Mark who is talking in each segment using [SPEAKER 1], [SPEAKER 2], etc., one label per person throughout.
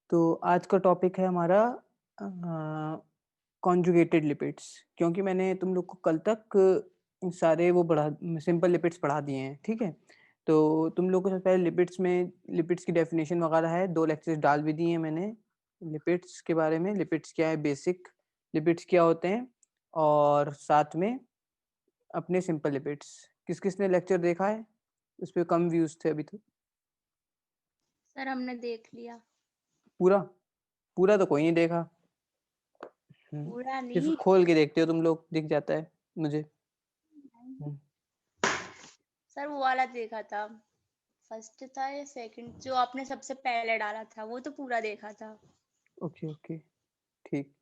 [SPEAKER 1] तो आज का टॉपिक है हमारा कॉन्जुगेटेड लिपिड्स। क्योंकि मैंने तुम लोग को कल तक सारे वो पढ़ा सिंपल लिपिड्स पढ़ा दिए हैं, ठीक है। तो तुम लोग को सबसे पहले लिपिड्स की डेफिनेशन वगैरह है, 2 लेक्चर्स डाल भी दिए हैं मैंने लिपिड्स के बारे में। लिपिड्स क्या है, बेसिक लिपिड्स क्या होते हैं, और साथ में अपने सिंपल लिपिड्स। किस किसने लेक्चर देखा है? उस पे कम व्यूज थे अभी तो।
[SPEAKER 2] सर हमने देख लिया।
[SPEAKER 1] पूरा पूरा तो कोई नहीं देखा।
[SPEAKER 2] पूरा
[SPEAKER 1] किस
[SPEAKER 2] नहीं।
[SPEAKER 1] खोल के देखते हो तुम लोग, दिख जाता है मुझे। हम्म,
[SPEAKER 2] सर वो वाला देखा था। फर्स्ट था या सेकंड जो आपने सबसे पहले डाला था वो तो पूरा देखा था।
[SPEAKER 1] ओके ओके, ठीक।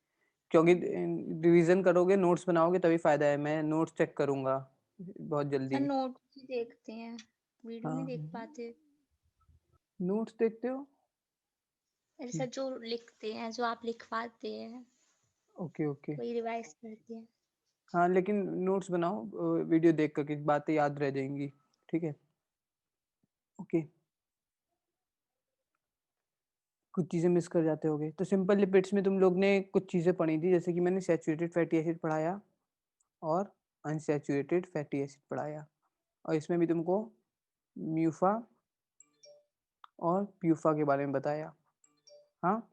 [SPEAKER 1] क्योंकि रिवीजन करोगे, नोट्स बनाओगे तभी फायदा है। मैं नोट्स चेक करूंगा बहुत
[SPEAKER 2] सर
[SPEAKER 1] जल्दी।
[SPEAKER 2] नोट ही देखते हैं, वीडियो नहीं
[SPEAKER 1] हाँ,
[SPEAKER 2] देख पाते।
[SPEAKER 1] नोट्स देखते हो।
[SPEAKER 2] अरे सर जो लिखते हैं, जो आप लिखवाते हैं
[SPEAKER 1] ओके ओके।
[SPEAKER 2] वही रिवाइज करते हैं।
[SPEAKER 1] हाँ, लेकिन नोट्स बनाओ, वीडियो देख कर, बातें याद रह जाएंगी। ठीक है, ओके। कुछ चीज़ें मिस कर जाते होगे। तो सिंपल लिपिड्स में तुम लोग ने कुछ चीज़ें पढ़ी थी, जैसे कि मैंने सैचुरेटेड फैटी एसिड पढ़ाया और अनसैचुरेटेड फैटी एसिड पढ़ाया। और इसमें भी तुमको म्यूफा और प्यूफा के बारे में बताया। हाँ,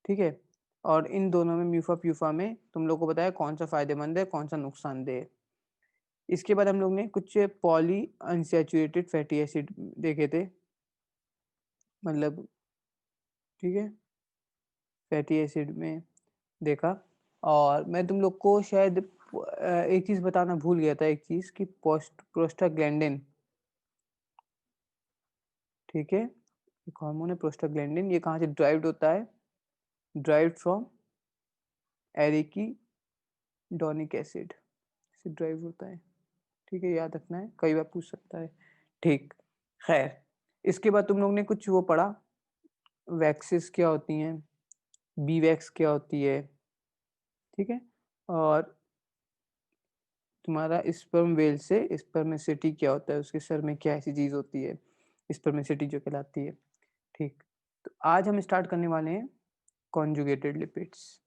[SPEAKER 1] ठीक है। और इन दोनों में, म्यूफा प्यूफा में, तुम लोग को बताया कौन सा फायदेमंद है, कौन सा नुकसानदेह है। इसके बाद हम लोग ने कुछ पॉली अनसैचुरेटेड फैटी एसिड देखे थे, मतलब, ठीक है, फैटी एसिड में देखा। और मैं तुम लोग को शायद एक चीज़ बताना भूल गया था, एक चीज़ कि प्रोस्टाग्लैंडिन, ठीक है, एक हार्मोन है प्रोस्टाग्लैंडिन। ये कहाँ से ड्राइव्ड होता है? ड्राइव्ड फ्रॉम एरिकीडोनिक एसिड से ड्राइव होता है। ठीक है, याद रखना है, कई बार पूछ सकता है। ठीक, खैर। इसके बाद तुम लोग ने कुछ वो पढ़ा, वैक्सेस क्या होती हैं, बी वैक्स क्या होती है, ठीक है। और तुम्हारा स्पर्म वेल से स्पर्मेसिटी क्या होता है, उसके सर में क्या ऐसी चीज़ होती है, स्पर्मेसिटी जो कहलाती है। ठीक, तो आज हम स्टार्ट करने वाले हैं कॉन्जुगेटेड लिपिड्स।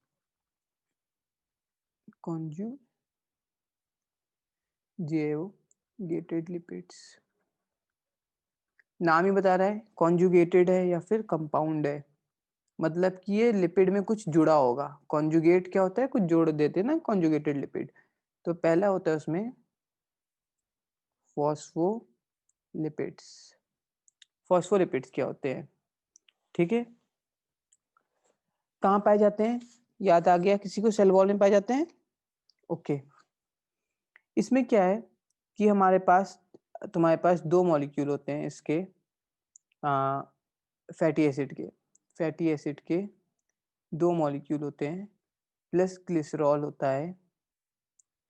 [SPEAKER 1] कॉन्जुगेटेड लिपिड्स, नाम ही बता रहा है कॉन्जुगेटेड है या फिर कंपाउंड है। मतलब कि ये लिपिड में कुछ जुड़ा होगा। कॉन्जुगेट क्या होता है, कुछ जोड़ देते हैं ना कॉन्जुगेटेड लिपिड। तो पहला होता है उसमें फॉस्फोलिपिड्स। फॉस्फोलिपिड्स क्या होते हैं, ठीक है, कहाँ पाए जाते हैं? याद आ गया किसी को? सेल वॉल में पाए जाते हैं। ओके। इसमें क्या है कि तुम्हारे पास 2 मॉलिक्यूल होते हैं इसके, फैटी एसिड के। फैटी एसिड के 2 मॉलिक्यूल होते हैं, प्लस ग्लिसरॉल होता है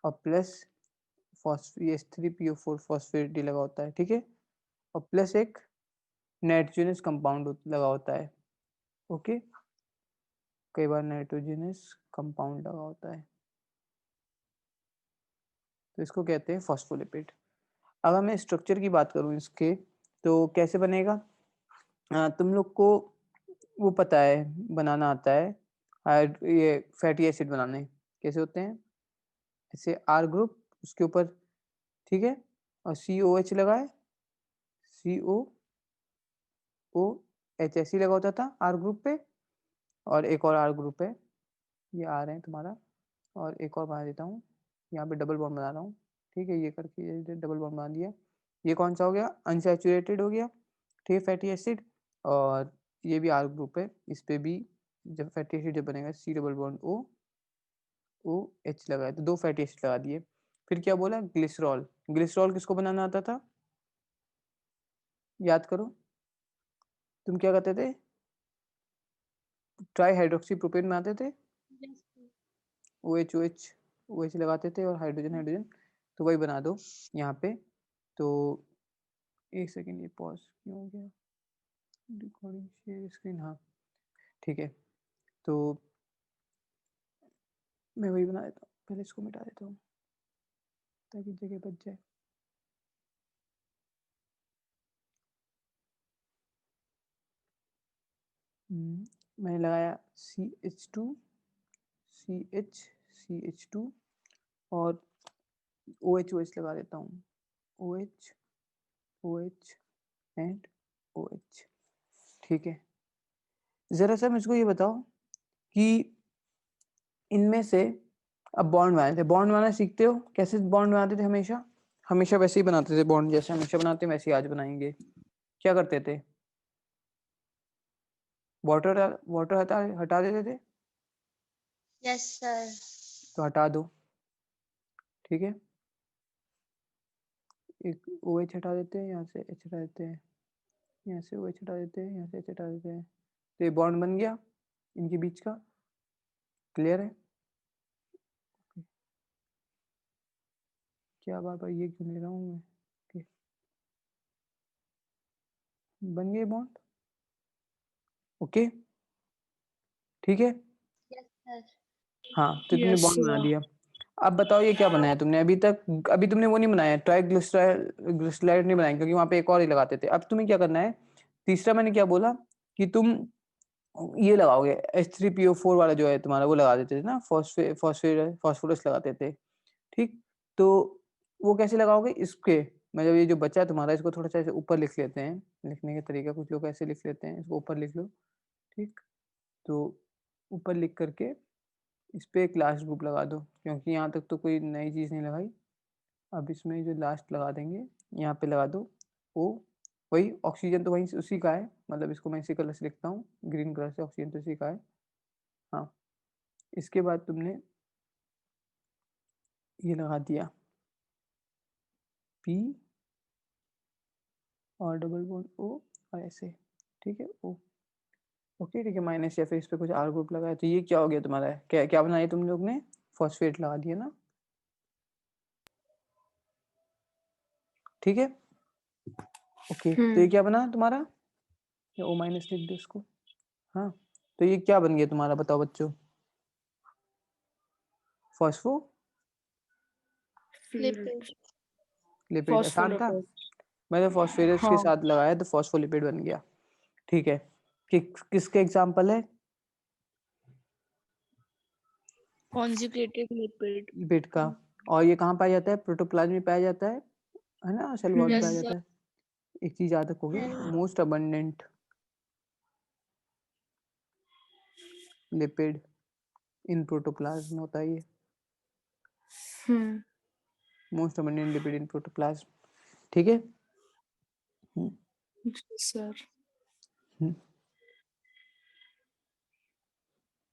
[SPEAKER 1] और प्लस फॉस्फेट 3PO4 फॉस्फेट लगा होता है, ठीक है। और प्लस एक नाइट्रोजनस कंपाउंड लगा होता है। ओके, कई बार नाइट्रोजनस कंपाउंड लगा होता है, तो इसको कहते हैं फॉस्फोलिपिड। अगर मैं स्ट्रक्चर की बात करूं इसके, तो कैसे बनेगा? तुम लोग को वो पता है, बनाना आता है, ये फैटी एसिड बनाने कैसे होते हैं। ऐसे आर ग्रुप उसके ऊपर, ठीक है, और COH लगा है, COOH लगा होता था आर ग्रुप पे। और एक और आर ग्रुप है, ये आ रहे हैं तुम्हारा। और एक और बना देता हूँ, यहाँ पे डबल बॉन्ड बना रहा हूँ, ठीक है, ये करके ये डबल बॉन्ड बना दिया। ये कौन सा हो गया? अनसैचुरेटेड हो गया, ठीक है, फैटी एसिड। और ये भी आर ग्रुप है, इस पे भी जब फैटी एसिड जब बनेगा, C डबल बॉन्ड OH लगाया, तो 2 फैटी एसिड लगा दिए। फिर क्या बोला? ग्लिसरॉल। ग्लिसरॉल किसको बनाना आता था? याद करो, तुम क्या करते थे? ट्राई हाइड्रोक्सी प्रोपेन बनाते थे, OH लगाते थे और हाइड्रोजन हाइड्रोजन, तो वही बना दो यहाँ पे। तो एक सेकेंड, ये पॉज क्यों हो गया? रिकॉर्डिंग शेयर स्क्रीन, हाँ, ठीक है। तो मैं वही बना देता हूँ, पहले इसको मिटा देता हूँ ताकि जगह बच जाए। मैंने लगाया CH2 CH CH2 और OH OH लगा देता हूँ, OH OH एंड OH। ठीक है, जरा सा मुझको ये बताओ कि इनमें से अब बॉन्ड बनाए थे, बॉन्ड बनाना सीखते हो? कैसे बॉन्ड बनाते थे? हमेशा हमेशा वैसे ही बनाते थे बॉन्ड, जैसे हमेशा बनाते हैं वैसे ही आज बनाएंगे। क्या करते थे? वाटर वाटर हटा देते थे,
[SPEAKER 2] यस सर।
[SPEAKER 1] तो हटा दो। ठीक है, एक OH हटा देते हैं, यहाँ से H हटा देते हैं, यहाँ से OH हटा देते हैं, यहाँ से H हटा देते हैं, तो ये बॉन्ड बन गया इनके बीच का। क्लियर है? क्या बार बार ये क्यों ले रहा हूँ मैं? okay. बन गए बॉन्ड। ओके, ठीक है।
[SPEAKER 2] Yes sir.
[SPEAKER 1] हाँ, तो तुमने
[SPEAKER 3] यस
[SPEAKER 1] बॉन्ड बना
[SPEAKER 3] सर।
[SPEAKER 1] दिया। अब बताओ ये क्या बनाया तुमने अभी तक? अभी तुमने वो नहीं बनाया, ट्राइग्लिसराइड नहीं बनाया, क्योंकि वहां पे एक और ही लगाते थे। अब तुम्हें क्या करना है? तीसरा मैंने क्या बोला कि तुम ये लगाओगे, H3PO4 वाला जो है तुम्हारा, वो लगा देते थे ना, फॉस्फोरस लगाते थे। ठीक, तो वो कैसे लगाओगे? इसके मतलब ये जो बचा है तुम्हारा, इसको थोड़ा सा ऐसे ऊपर लिख लेते हैं। लिखने का तरीका कुछ लोग ऐसे लिख लेते हैं, इसको ऊपर लिख लो। ठीक, तो ऊपर लिख करके इस पे एक लास्ट ग्रुप लगा दो, क्योंकि यहाँ तक तो कोई नई चीज़ नहीं लगाई। अब इसमें जो लास्ट लगा देंगे, यहाँ पे लगा दो ओ। वही ऑक्सीजन तो वहीं उसी का है, मतलब इसको मैं इसी कलर से लिखता हूँ, ग्रीन कलर से, ऑक्सीजन तो इसी का है। हाँ, इसके बाद तुमने ये लगा दिया P और डबल बॉन्ड O और ऐसे। ठीक है, O। ओके, ठीक है, माइनस, या फिर इस पे कुछ R ग्रुप लगाया, तो ये क्या हो गया तुम्हारा? क्या क्या बनाया तुम लोग ने? फॉस्फेट लगा दिया ना। ठीक है, ओके, तो ये क्या बना तुम्हारा? या O माइनस लिख दो इसको। हाँ, तो ये क्या बन गया तुम्हारा, बताओ बच्चों? Phospho
[SPEAKER 2] lipid.
[SPEAKER 1] लिपिड। आसान था।
[SPEAKER 3] फॉस्फोलिपिड।
[SPEAKER 1] मैंने फॉस्फेरस के
[SPEAKER 3] हाँ।
[SPEAKER 1] साथ लगाया तो फॉस्फोलिपिड बन गया। ठीक है, किसके एग्जांपल है?
[SPEAKER 3] Conjugated lipid.
[SPEAKER 1] लिपिड का। और ये कहाँ पाया जाता है? प्रोटोप्लाज्म में पाया जाता है ना, सेल वॉल
[SPEAKER 3] यस
[SPEAKER 1] पाया
[SPEAKER 3] सर।
[SPEAKER 1] जाता है। एक चीज याद रखोगे, मोस्ट अबंडेंट लिपिड इन प्रोटोप्लाज्म होता है ये। मोस्ट अबंडेंट लिपिड इन प्रोटोप्लाज्म। ठीक है।
[SPEAKER 3] सर।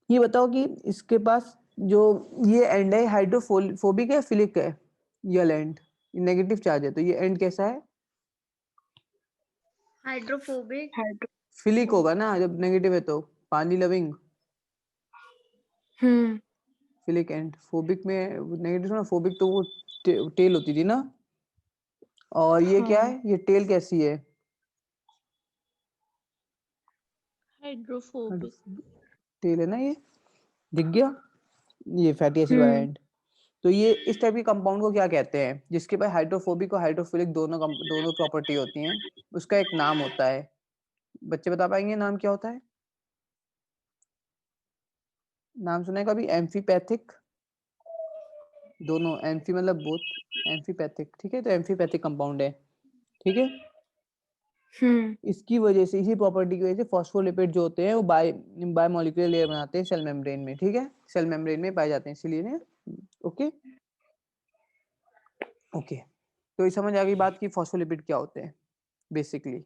[SPEAKER 1] ये बताओ कि इसके पास जो ये एंड है, हाइड्रोफोबिक है, फिलिक है? ये एंड नेगेटिव चार्ज है, तो ये एंड कैसा है?
[SPEAKER 2] हाइड्रोफोबिक।
[SPEAKER 1] फिलिक होगा ना, जब नेगेटिव है तो। पानी लविंग, फिलिक एंड। फोबिक में नेगेटिव ना, फोबिक तो वो टेल होती थी ना। और ये क्या है? ये टेल कैसी है?
[SPEAKER 2] हाइड्रोफोबिक।
[SPEAKER 1] टेल है ना ये, दिख गया? ये फैटी एसिड वाला एंड। तो ये इस टाइप के कंपाउंड को क्या कहते हैं, जिसके पास हाइड्रोफोबिक और हाइड्रोफिलिक दोनों प्रॉपर्टी होती हैं? उसका एक नाम होता है। बच्चे बता पाएंगे नाम क्या होता है? नाम सुना है कभी? एम्फीपैथिक। दोनों, एम्फी मतलब बोथ, एम्फीपैथिक। ठीक है, तो एम्फीपैथिक कंपाउंड है। ठीक है, इसकी वजह से, इसी प्रॉपर्टी की वजह से फॉस्फोलिपिड जो होते हैं वो बायोमोलिकुलर लेयर बनाते हैं सेल मेम्ब्रेन में। ठीक है, सेल मेम्ब्रेन में पाए जाते हैं, इसीलिए ने। ओके ओके, तो ये समझ आ गई बात कि फॉस्फोलिपिड क्या होते हैं बेसिकली।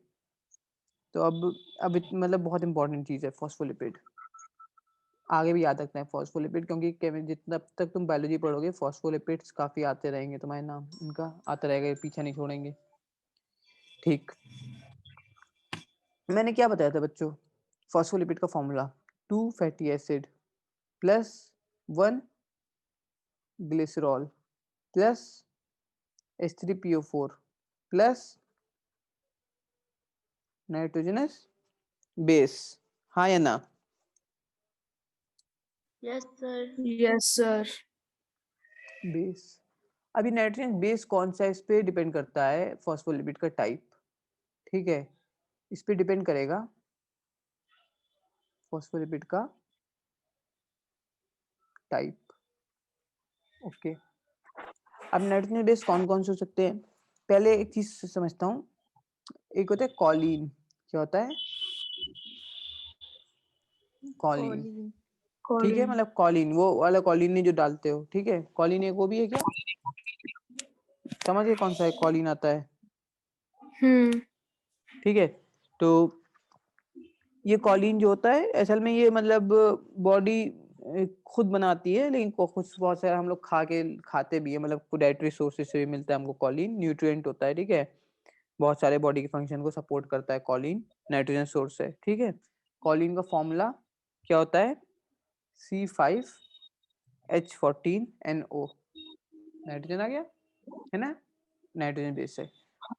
[SPEAKER 1] तो अब मतलब बहुत इंपॉर्टेंट चीज है फॉस्फोलिपिड। आगे भी याद रखना है फॉस्फोलिपिड, क्योंकि जितना तक तुम बायोलॉजी पढ़ोगे फॉस्फोलिपिड्स काफी आते रहेंगे तुम्हारे नाम, इनका आता रहेगा, पीछा नहीं छोड़ेंगे। ठीक, मैंने क्या बताया था बच्चों? फॉस्फोलिपिड का formula, 2 fatty acid plus 1 glycerol plus H3PO4 plus nitrogenous base. हाँ या ना?
[SPEAKER 2] Yes sir.
[SPEAKER 3] Yes sir.
[SPEAKER 1] Base. अभी नाइट्रोजन बेस कौन सा है, इस पे डिपेंड करता है फॉस्फोलिपिड का टाइप। ठीक है, इस पे डिपेंड करेगा फॉस्फोलिपिड का टाइप। ओके, अब नाइट्रोजन बेस कौन कौन से हो सकते हैं? पहले एक चीज समझता हूँ, एक होता है कॉलिन। क्या होता है? कॉलिन। ठीक है, मतलब कॉलिन, वो वाला कॉलिन नहीं जो डालते हो, ठीक है। कॉलिन एक वो भी है क्या? समझिए कौन सा है कॉलिन आता है? ठीक है, तो ये कॉलिन जो होता है असल में ये मतलब बॉडी खुद बनाती है, लेकिन कुछ बहुत सारे हम लोग खाते भी है, मतलब डाइटरी सोर्सेज से भी मिलता है हमको कॉलिन। न्यूट्रिएंट होता है, ठीक है। बहुत सारे बॉडी के फंक्शन को सपोर्ट करता है कॉलिन, नाइट्रोजन सोर्स है, ठीक है। कॉलिन का फॉर्मूला क्या होता है? C5H14NO। नाइट्रोजन आ गया है ना, नाइट्रोजन बेस है।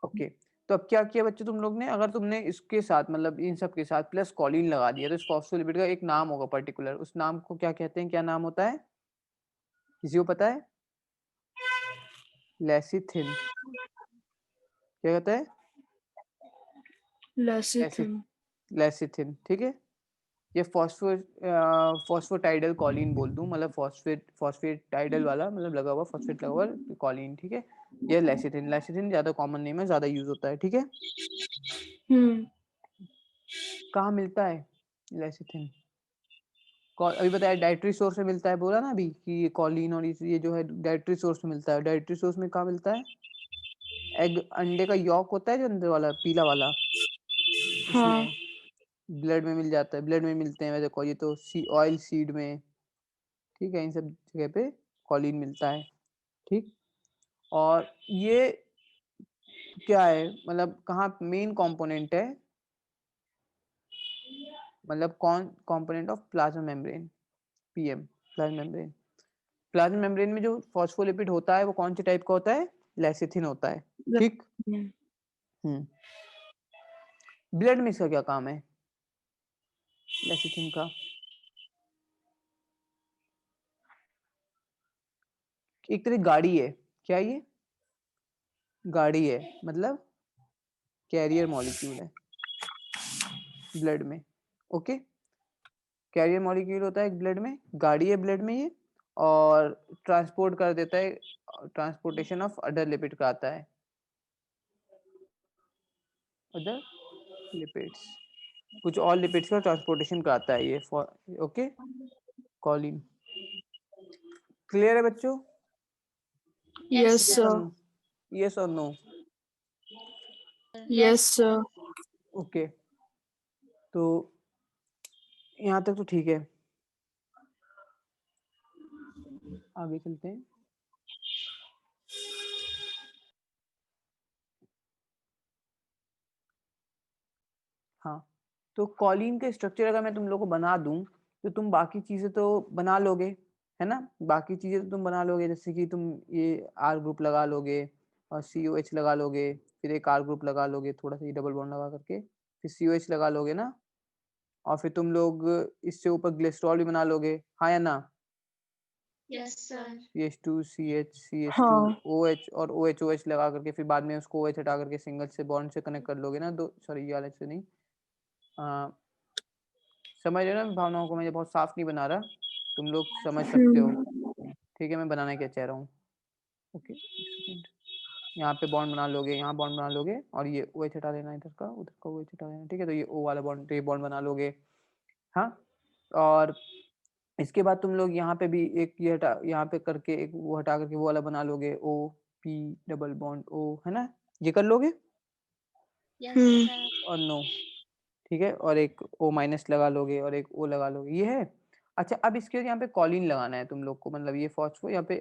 [SPEAKER 1] ओके, तो अब क्या किया बच्चों तुम लोग ने? अगर तुमने इसके साथ मतलब इन सब के साथ प्लस कॉलिन लगा दिया तो इस फॉस्फोलिपिड का एक नाम होगा पर्टिकुलर। उस नाम को क्या कहते हैं? क्या नाम होता है? किसी को पता है? लेसिथिन। क्या कहता है? लेसिथिन, ठीक है। ये फॉस्फोटाइडल कॉलिन बोल दूं, मतलब फॉस्फेटाइडल वाला, मतलब लगा हुआ फॉस्फेट लगा हुआ कॉलिन, ठीक है। ये लेसिथिन, लेसिथिन ज्यादा कॉमन नेम है, ज्यादा यूज होता है, ठीक है। कहाँ मिलता है लेसिथिन? अभी बताया डाइटरी सोर्स में मिलता है, बोला ना अभी कि ये कॉलिन और ये जो है डाइटरी सोर्स में मिलता है। डाइटरी सोर्स में कहाँ मिलता है? एग, अंडे का यॉक होता है जो अंदर वाला पीला वाला, उसमें ब्लड में मिल जाता है, ब्लड में मिलते हैं वैसे ये तो ऑयल सीड में, ठीक है। इन सब जगह पे कॉलिन मिलता है, ठीक। और ये क्या है, मतलब कहाँ मेन कंपोनेंट है, मतलब कौन component of plasma membrane? PM, plasma membrane. Plasma membrane में जो फॉस्फोलिपिड होता है वो कौन से टाइप का होता है? लेसिथिन होता है, ठीक। ब्लड में इसका क्या काम है लेसिथिन का? एक तरह गाड़ी है, क्या ये? गाड़ी है, मतलब कैरियर मॉलिक्यूल है ब्लड में, ओके। कैरियर मॉलिक्यूल होता है ब्लड में, गाड़ी है ब्लड में ये, और ट्रांसपोर्ट कर देता है, ट्रांसपोर्टेशन ऑफ अदर लिपिड कराता है, अदर लिपिड्स, कुछ और लिपिड्स का ट्रांसपोर्टेशन कराता है ये, ओके। कॉलिन क्लियर है बच्चों?
[SPEAKER 3] Yes, sir.
[SPEAKER 1] यस और नो?
[SPEAKER 3] Yes, sir.
[SPEAKER 1] ओके, तो यहाँ तक तो ठीक है, आगे चलते हैं। हाँ, तो कॉलिन का स्ट्रक्चर अगर मैं तुम लोग को बना दूं तो तुम बाकी चीजें तो बना लोगे, है ना। बाकी चीजें तो तुम बना लोगे, जैसे कि तुम ये आर ग्रुप लगा लोगे और COH लगा लोगे, फिर एक आर ग्रुप लगा लोगे थोड़ा सा डबल बॉन्ड लगा करके, फिर COH लगा लोगे ना, और फिर तुम लोग इससे ऊपर ग्लिसरॉल भी बना लोगे, हाँ या ना?
[SPEAKER 2] Yes sir.
[SPEAKER 1] CH2 CH CH2
[SPEAKER 3] हाँ.
[SPEAKER 1] OH और OH OH लगा करके फिर बाद में उसको OH हटा करके सिंगल से बॉन्ड से कनेक्ट कर लोगे ना, दो सॉरी ये वाले से नहीं, समझ रहे हो ना भावनाओं को? मैं बहुत साफ नहीं बना रहा, तुम लोग समझ सकते हो, ठीक है। मैं बनाना क्या चाह रहा हूँ, ओके। यहाँ पे बॉन्ड बना लोगे, यहाँ बॉन्ड बना लोगे, और ये OH हटा देना, इधर का उधर का OH हटा देना, ठीक है। तो ये O वाला बॉन्ड, तो ये बॉन्ड बना लोगे, हाँ। और इसके बाद तुम लोग यहाँ पे भी एक ये हटा, यहाँ पे करके एक वो हटा करके वो वाला बना लोगे, OP डबल बॉन्ड O, है ना, ये कर लोगे
[SPEAKER 2] यस सर।
[SPEAKER 1] और नो, ठीक है। और एक O- लगा लोगे और एक O लगा लोगे, ये है। अच्छा, अब इसके यहाँ पे कॉलिन लगाना है तुम लोग को, मतलब ये फॉस्फो यहाँ पे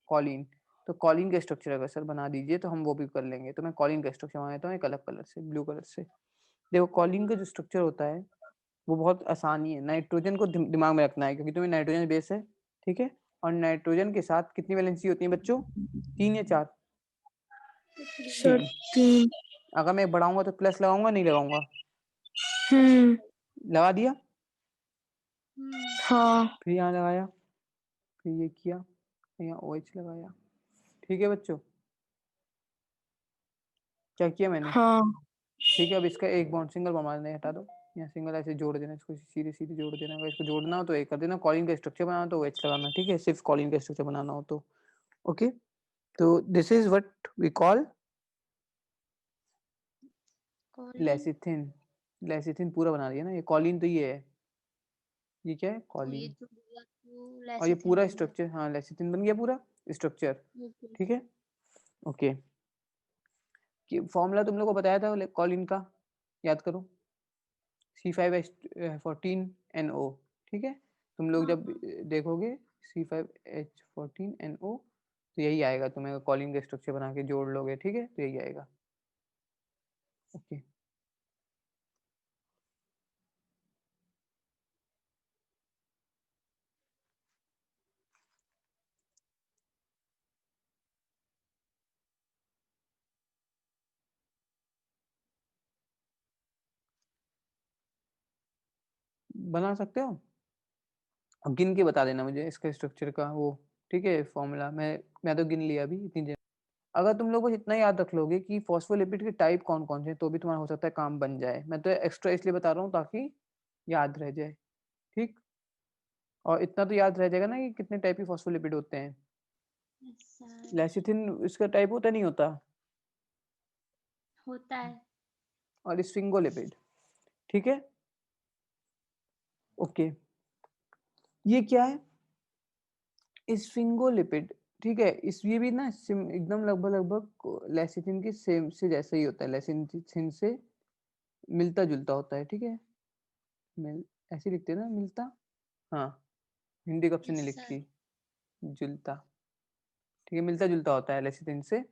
[SPEAKER 1] कॉलिन, तो कॉलिन का स्ट्रक्चर अगर सर बना दीजिए तो हम वो भी कर लेंगे। तो मैं कॉलिन का स्ट्रक्चर बना देता हूँ एक अलग कलर से, ब्लू कलर से। देखो कॉलिन का जो स्ट्रक्चर होता है वो बहुत आसान ही है। नाइट्रोजन को दिमाग में रखना है, क्योंकि तुम्हें नाइट्रोजन बेस है, ठीक है। और नाइट्रोजन के साथ कितनी वैलेंसी होती है बच्चों? 3 या 4?
[SPEAKER 3] Sir, 3.
[SPEAKER 1] अगर मैं बढ़ाऊंगा तो प्लस लगाऊंगा, नहीं लगाऊंगा? लगा दिया,
[SPEAKER 3] हाँ.
[SPEAKER 1] फिर यहाँ लगाया, फिर ये किया, यहाँ OH लगाया, ठीक है बच्चों। क्या किया मैंने?
[SPEAKER 3] हाँ.
[SPEAKER 1] ठीक है, अब इसका एक बॉन्ड सिंगल बॉन्ड मारने हटा दो, या सिंगल ऐसे जोड़ देना, इसको सीधे सीधे जोड़ देना। अगर इसको जोड़ना हो तो एक कर देना, कॉलिन का स्ट्रक्चर बनाना तो एच लगाना, ठीक है, सिर्फ कॉलिन का स्ट्रक्चर बनाना हो तो। ओके, तो this is what we call
[SPEAKER 2] choline
[SPEAKER 1] lecithin. Lecithin पूरा बना दिया ना, ये कॉलिन तो ये है, ये क्या है,
[SPEAKER 2] तो ये
[SPEAKER 1] कॉलिन।
[SPEAKER 2] जो हुआ वो
[SPEAKER 1] और ये
[SPEAKER 2] लेसिथिन
[SPEAKER 1] पूरा
[SPEAKER 2] बन गया।
[SPEAKER 1] स्ट्रक्चर, हाँ लेसिथिन बन गया पूरा स्ट्रक्चर,
[SPEAKER 2] ओके।
[SPEAKER 1] ठीक है। ओके, कि फॉर्मूला तुम लोग को बताया था कॉलिन का, याद करो, C5H14NO, ठीक है। तुम लोग
[SPEAKER 2] हाँ
[SPEAKER 1] जब
[SPEAKER 2] हाँ
[SPEAKER 1] देखोगे C5H14NO तो यही आएगा, तुम्हें कॉलिन का स्ट्रक्चर बना के जोड़ लोगे, ठीक है, तो यही आएगा। ओके, बना सकते हो। अब गिन के बता देना मुझे इसका स्ट्रक्चर का वो, ठीक है, फॉर्मूला। मैं तो गिन लिया अभी इतनी देर। अगर तुम लोग बस इतना याद रख लोगे कि फॉस्फोलिपिड के टाइप कौन कौन से हैं, तो भी तुम्हारा हो सकता है काम बन जाए। मैं तो एक्स्ट्रा इसलिए बता रहा हूँ ताकि याद रह जाए, ठीक। और इतना तो याद रह जाएगा ना कि कितने टाइप के फॉस्फोलिपिड होते हैं।
[SPEAKER 2] सर
[SPEAKER 1] लेसिथिन इसका टाइप होता नहीं होता,
[SPEAKER 2] होता है।
[SPEAKER 1] और स्फिंगोलिपिड, ठीक है। ओके, ये क्या है, स्फिंगोलिपिड, ठीक है। इस ये भी ना एकदम लगभग लगभग लेसिथिन के सेम से जैसा ही होता है, लेसिथिन से मिलता जुलता होता है, ठीक है। मिल ऐसे लिखते हैं ना, मिलता, हाँ, हिंदी कब से नहीं
[SPEAKER 2] यस
[SPEAKER 1] लिखी,
[SPEAKER 2] सर।
[SPEAKER 1] जुलता, ठीक है, मिलता जुलता होता है लेसिथिन से।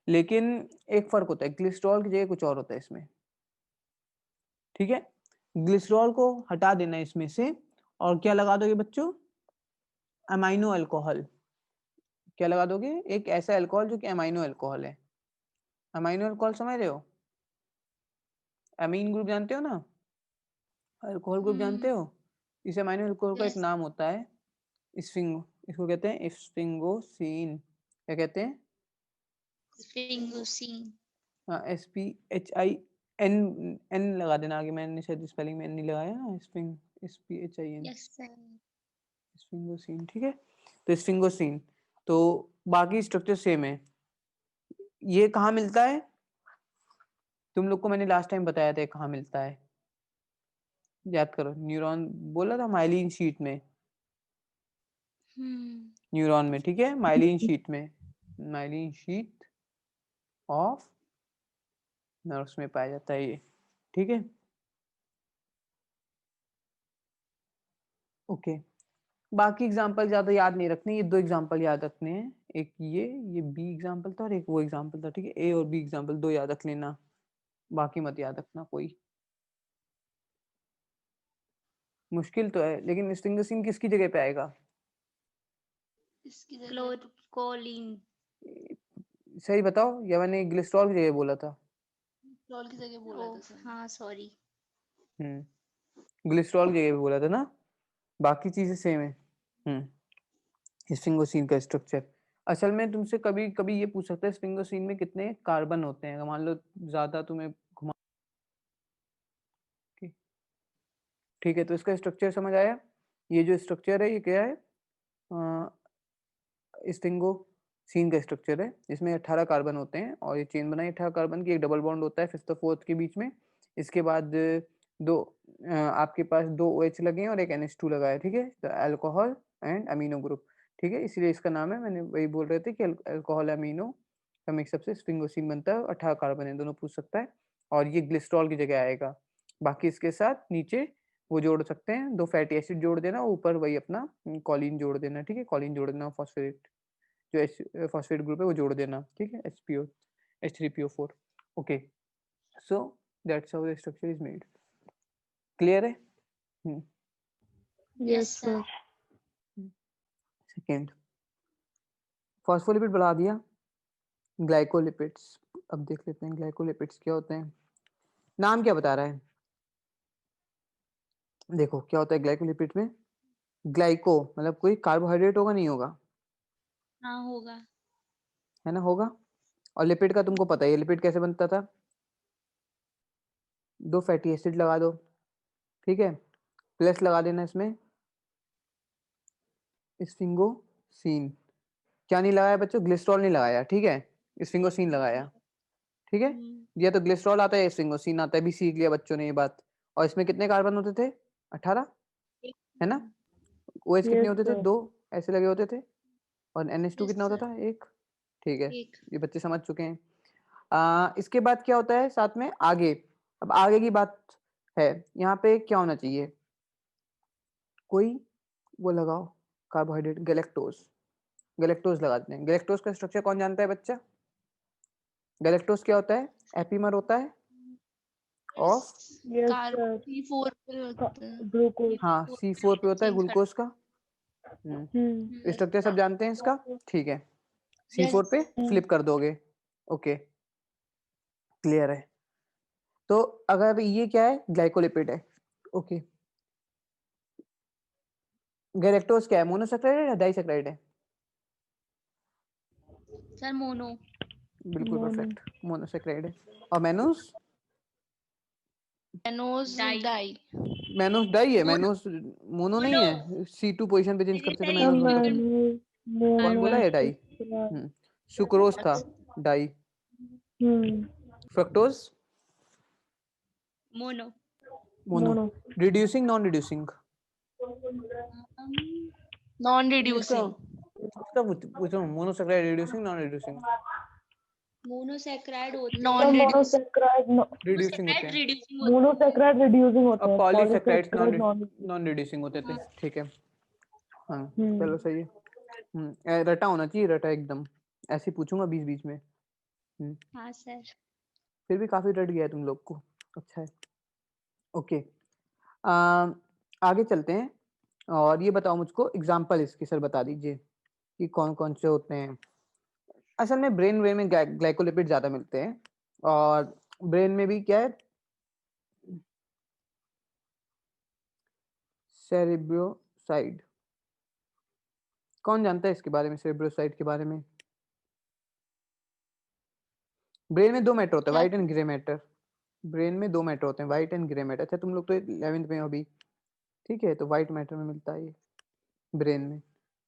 [SPEAKER 1] लेकिन एक फर्क होता है, ग्लिसरॉल की जगह कुछ और होता है इसमें, ठीक है। ग्लिसरॉल को हटा देना इसमें से, और क्या लगा दोगे बच्चों, अमाइनो अल्कोहल। क्या लगा दोगे, एक ऐसा अल्कोहल जो कि अमाइनो अल्कोहल है। अमाइनो अल्कोहल समझ रहे हो, अमीन ग्रुप जानते हो ना, अल्कोहल ग्रुप जानते हो। इस अमाइनो अल्कोहल का एक
[SPEAKER 2] यस
[SPEAKER 1] नाम होता है स्फिंगो, इसको कहते हैं स्फिंगोसीन। क्या कहते हैं,
[SPEAKER 2] स्फिंगोसीन।
[SPEAKER 1] हाँ, SPHIN, एन लगा देना आगे, मैंने शायद स्पेलिंग में एन नहीं लगाया ना, SPHIN,
[SPEAKER 2] यस सर।
[SPEAKER 1] स्फिंगोसीन, ठीक है। तो स्फिंगोसीन, तो बाकी स्ट्रक्चर सेम है। ये कहाँ मिलता है, तुम लोग को मैंने लास्ट टाइम बताया था कहाँ मिलता है, याद करो, न्यूरॉन बोला था, माइलिन शीट में, न्यूरॉन में, ठीक है, माइलिन शीट में, माइलिन शीट ऑफ नर्व्स में पाया जाता है ये, ठीक है। ओके, बाकी एग्जांपल ज्यादा याद नहीं रखने, ये दो एग्जांपल याद रखने हैं, एक ये बी एग्जांपल था और एक वो एग्जांपल था, ठीक है। ए और बी एग्जांपल दो याद रख लेना, बाकी मत याद रखना कोई। मुश्किल तो है, लेकिन स्टिंगसिन किसकी जगह पे आएगा,
[SPEAKER 2] इसकी जगह कोलिन।
[SPEAKER 1] सही बताओ, या मैंने ग्लिसरॉल की जगह बोला था।
[SPEAKER 2] क्लोल की जगह बोला था सर। हाँ सॉरी।
[SPEAKER 1] ग्लिसरॉल की जगह पे बोला था ना, बाकी चीजें सेम है। स्फिंगोसीन का स्ट्रक्चर, असल में तुमसे कभी कभी ये पूछ सकता है स्फिंगोसीन में कितने कार्बन होते हैं, अगर मान लो ज्यादा तुम्हें घुमा, ठीक, ठीक है, तो इसका स्ट्रक्चर समझ आया। ये जो स्ट्रक्चर है ये क्या है, स्फिंगोसीन का स्ट्रक्चर है, इसमें 18 कार्बन होते हैं, और ये चेन बनाई 18 कार्बन की, एक डबल बॉन्ड होता है फिफ्थ और फोर्थ के बीच में। इसके बाद दो आपके पास दो OH लगे हैं और एक NH2 लगा है, ठीक है, तो अल्कोहल एंड अमीनो ग्रुप, ठीक है, इसलिए इसका नाम है, मैंने वही बोल रहे थे कि अल्कोहल अमीनो का मिक्सअप से स्फिंगोसीन बनता है, 18 कार्बन है, दोनों पूछ सकता है, और ये ग्लिसरॉल की जगह आएगा। बाकी इसके साथ नीचे वो जोड़ सकते हैं, दो फैटी एसिड जोड़ देना, ऊपर वही अपना कॉलिन जोड़ देना, ठीक है, कॉलिन जोड़ देना, फॉस्फेट जो फॉस्फेट ग्रुप है वो जोड़ देना, ठीक है, HPO H3PO4। Okay, so that's how the structure is made, clear है।
[SPEAKER 3] Yes, sir.
[SPEAKER 1] सेकेंड, फॉस्फोलिपिड बढ़ा दिया, ग्लाइकोलिपिड्स, अब देख लेते हैं ग्लाइकोलिपिड्स क्या होते हैं। नाम क्या बता रहा है, देखो क्या होता है ग्लाइकोलिपिड में, ग्लाइको मतलब कोई कार्बोहाइड्रेट होगा, नहीं होगा,
[SPEAKER 2] हाँ होगा।
[SPEAKER 1] है ना, होगा। और लिपिड का तुमको पता है, लिपिड कैसे बनता था, दो फैटी एसिड लगा दो, ठीक है, प्लस लगा देना इसमें, स्फिंगोसीन। क्या नहीं लगाया बच्चों? ग्लिसरॉल नहीं लगाया, ठीक है, स्फिंगोसीन लगाया, ठीक है। या तो ग्लिसरॉल आता है, स्फिंगोसीन आता है, भी सीख लिया बच्चों ने ये बात। और इसमें कितने कार्बन होते थे? 18, है ना। OH कितने
[SPEAKER 3] Yes,
[SPEAKER 1] होते थे?
[SPEAKER 3] sir.
[SPEAKER 1] 2 ऐसे लगे होते थे। और NH2
[SPEAKER 2] Yes,
[SPEAKER 1] कितना होता
[SPEAKER 2] sir.
[SPEAKER 1] था? 1, ठीक है,
[SPEAKER 2] एक
[SPEAKER 1] ये बच्चे समझ चुके हैं। इसके बाद क्या होता है साथ में आगे? अब आगे की बात है, यहाँ पे क्या होना चाहिए? कोई वो लगाओ, कार्बोहाइड्रेट, गैलेक्टोज। गैलेक्टोज लगा देते हैं। गैलेक्टोज का स्ट्रक्चर कौन जानता है बच्चा? गैलेक्टोज क्या होता है? एपीमर होता है of,
[SPEAKER 3] Yes,
[SPEAKER 2] carbon
[SPEAKER 3] sir.
[SPEAKER 2] C4 पे होता है।
[SPEAKER 3] Glucose.
[SPEAKER 1] हाँ, C4 पे होता है,
[SPEAKER 2] चेंज कर
[SPEAKER 1] ग्लूकोज का। स्ट्रक्चर सब जानते हैं इसका, ठीक है। C4 पे फ्लिप कर दोगे, ओके, क्लियर है। तो अगर ये क्या है? ग्लाइकोलिपिड है, ओके। गैलेक्टोज क्या है? मोनोसैकेराइड है या डाइसैकेराइड है?
[SPEAKER 2] सर मोनो
[SPEAKER 1] बिल्कुल
[SPEAKER 3] Mono.
[SPEAKER 1] परफेक्ट, मोनोसैकेराइड है। और mannose?
[SPEAKER 2] Enos die
[SPEAKER 1] mannose die है,
[SPEAKER 2] मोनो
[SPEAKER 1] मैनोस मोनो नहीं है। C2 पोजीशन पे चेंज करते तो
[SPEAKER 2] सही
[SPEAKER 1] मैनोस बनता तो।
[SPEAKER 3] Amano.
[SPEAKER 1] कौन बोला ये डाई?
[SPEAKER 3] Monosaccharide.
[SPEAKER 1] सुक्रोज था di. Fructose?
[SPEAKER 2] Mono
[SPEAKER 1] mono.
[SPEAKER 3] Mono.
[SPEAKER 1] Reducing, non reducing?
[SPEAKER 2] Non
[SPEAKER 1] इसका
[SPEAKER 2] रिड्यूसिंग
[SPEAKER 1] इसका पूछो, monosaccharide reducing, non reducing?
[SPEAKER 2] Monosaccharide होते
[SPEAKER 3] The
[SPEAKER 2] हैं रिड्यूसिंग
[SPEAKER 3] monosaccharide, no,
[SPEAKER 1] रिड्यूसिंग होते हैं।
[SPEAKER 2] रिड्यूसिंग होते
[SPEAKER 3] monosaccharide reducing होते
[SPEAKER 1] अब
[SPEAKER 3] हैं,
[SPEAKER 1] polysaccharides
[SPEAKER 3] polysaccharide non.
[SPEAKER 1] Non reducing होते थे, ठीक है। हाँ,
[SPEAKER 3] हम्म
[SPEAKER 1] चलो सही है। रटा होना चाहिए, रटा एकदम। ऐसे ही पूछूंगा बीच बीच में।
[SPEAKER 2] हाँ सर
[SPEAKER 1] फिर भी काफी रट गया है तुम लोग को, अच्छा है, ओके। आगे चलते हैं। और ये बताओ मुझको, एग्जाम्पल इसके सर बता दीजिए कि कौन कौन से होते हैं। असल में ब्रेन में ग्लाइकोलिपिड ज्यादा मिलते हैं। और ब्रेन में भी क्या है? सेरेब्रोसाइड। कौन जानता है इसके बारे में, सेरेब्रोसाइड के बारे में? ब्रेन में 2 मैटर होते हैं,
[SPEAKER 2] क्या
[SPEAKER 1] white and grey matter. Brain में 2 मैटर होते हैं, व्हाइट एंड ग्रे मैटर। अच्छा, तुम लोग तो 11th में हो अभी, ठीक है, तो व्हाइट मैटर में मिलता है ये ब्रेन में,